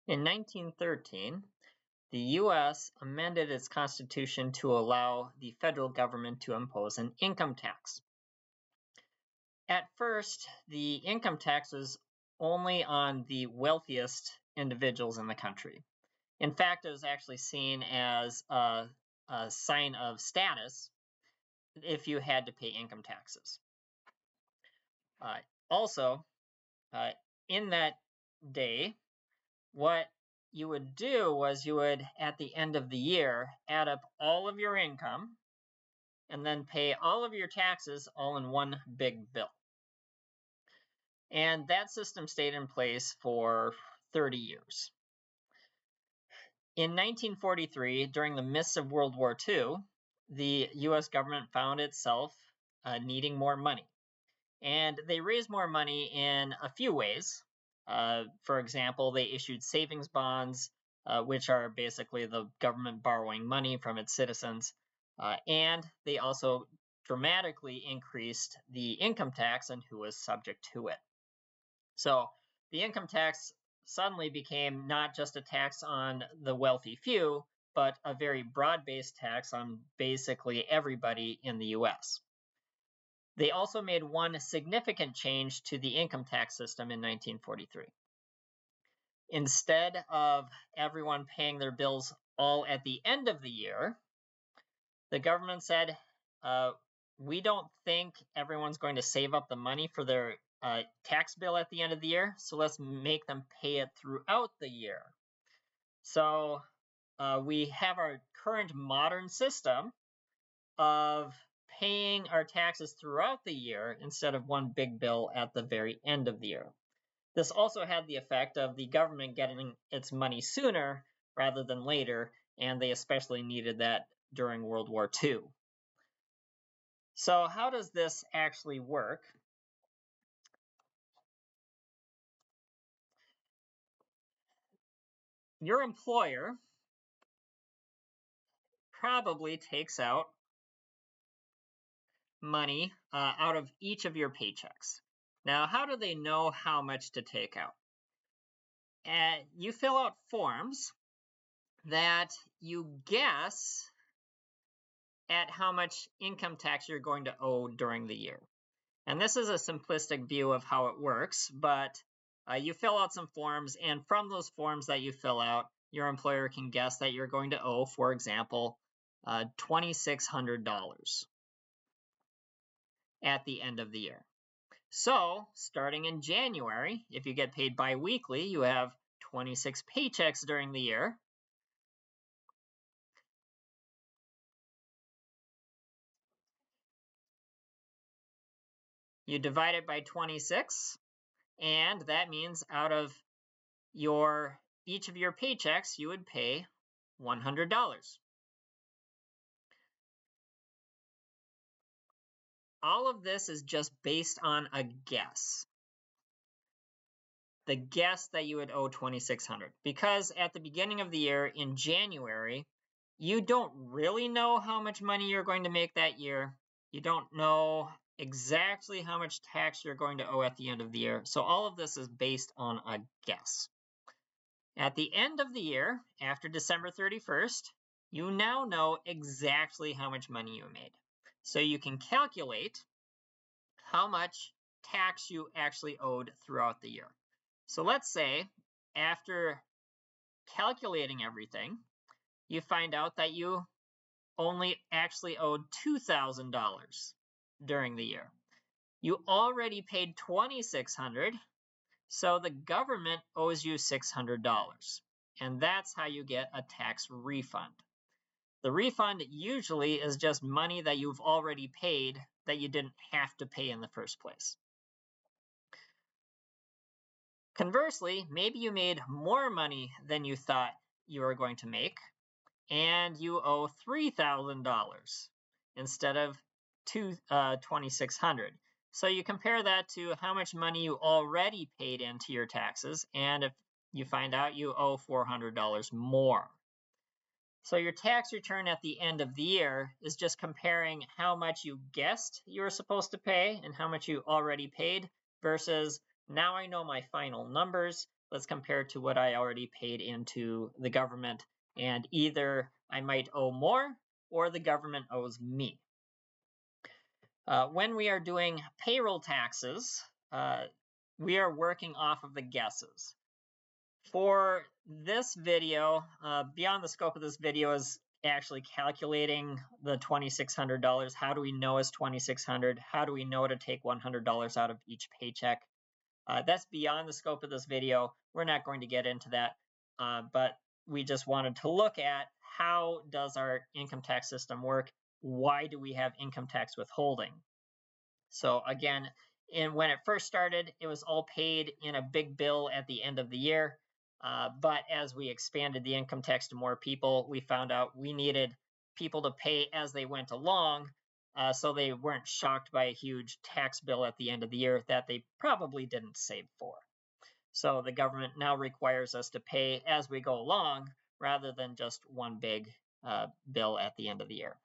In 1913, the U.S. amended its constitution to allow the federal government to impose an income tax. At first, the income tax was only on the wealthiest individuals in the country. In fact, it was actually seen as a sign of status if you had to pay income taxes. Also, in that day, what you would do was you would, at the end of the year, add up all of your income and then pay all of your taxes all in one big bill. And that system stayed in place for 30 years. In 1943, during the midst of World War II, the U.S. government found itself needing more money. And they raised more money in a few ways. For example, they issued savings bonds, which are basically the government borrowing money from its citizens. And they also dramatically increased the income tax and who was subject to it. So the income tax suddenly became not just a tax on the wealthy few, but a very broad-based tax on basically everybody in the U.S. They also made one significant change to the income tax system in 1943. Instead of everyone paying their bills all at the end of the year, the government said, we don't think everyone's going to save up the money for their tax bill at the end of the year, so let's make them pay it throughout the year. So we have our current modern system of paying our taxes throughout the year instead of one big bill at the very end of the year. This also had the effect of the government getting its money sooner rather than later, and they especially needed that during World War II. So how does this actually work? Your employer probably takes out money out of each of your paychecks. Now, how do they know how much to take out? You fill out forms that you guess at how much income tax you're going to owe during the year. And this is a simplistic view of how it works, but you fill out some forms, and from those forms that you fill out, your employer can guess that you're going to owe, for example, $2,600 at the end of the year. So, starting in January, if you get paid bi-weekly, you have 26 paychecks during the year. You divide it by 26, and that means out of each of your paychecks, you would pay $100. All of this is just based on a guess. The guess that you would owe $2,600. Because at the beginning of the year, in January, you don't really know how much money you're going to make that year. You don't know exactly how much tax you're going to owe at the end of the year. So all of this is based on a guess. At the end of the year, after December 31st, you now know exactly how much money you made. So you can calculate how much tax you actually owed throughout the year. So let's say after calculating everything, you find out that you only actually owed $2,000 during the year. You already paid $2,600, so the government owes you $600, and that's how you get a tax refund. The refund usually is just money that you've already paid that you didn't have to pay in the first place. Conversely, maybe you made more money than you thought you were going to make, and you owe $3,000 instead of $2,600. So you compare that to how much money you already paid into your taxes, and if you find out you owe $400 more. So your tax return at the end of the year is just comparing how much you guessed you were supposed to pay and how much you already paid versus now I know my final numbers. let's compare it to what I already paid into the government, and either I might owe more or the government owes me. When we are doing payroll taxes, we are working off of the guesses. For this video, beyond the scope of this video is actually calculating the $2,600. How do we know it's $2,600? How do we know to take $100 out of each paycheck? That's beyond the scope of this video. We're not going to get into that, but we just wanted to look at how does our income tax system work? Why do we have income tax withholding? So again, when it first started, it was all paid in a big bill at the end of the year. But as we expanded the income tax to more people, we found out we needed people to pay as they went along, so they weren't shocked by a huge tax bill at the end of the year that they probably didn't save for. So the government now requires us to pay as we go along rather than just one big bill at the end of the year.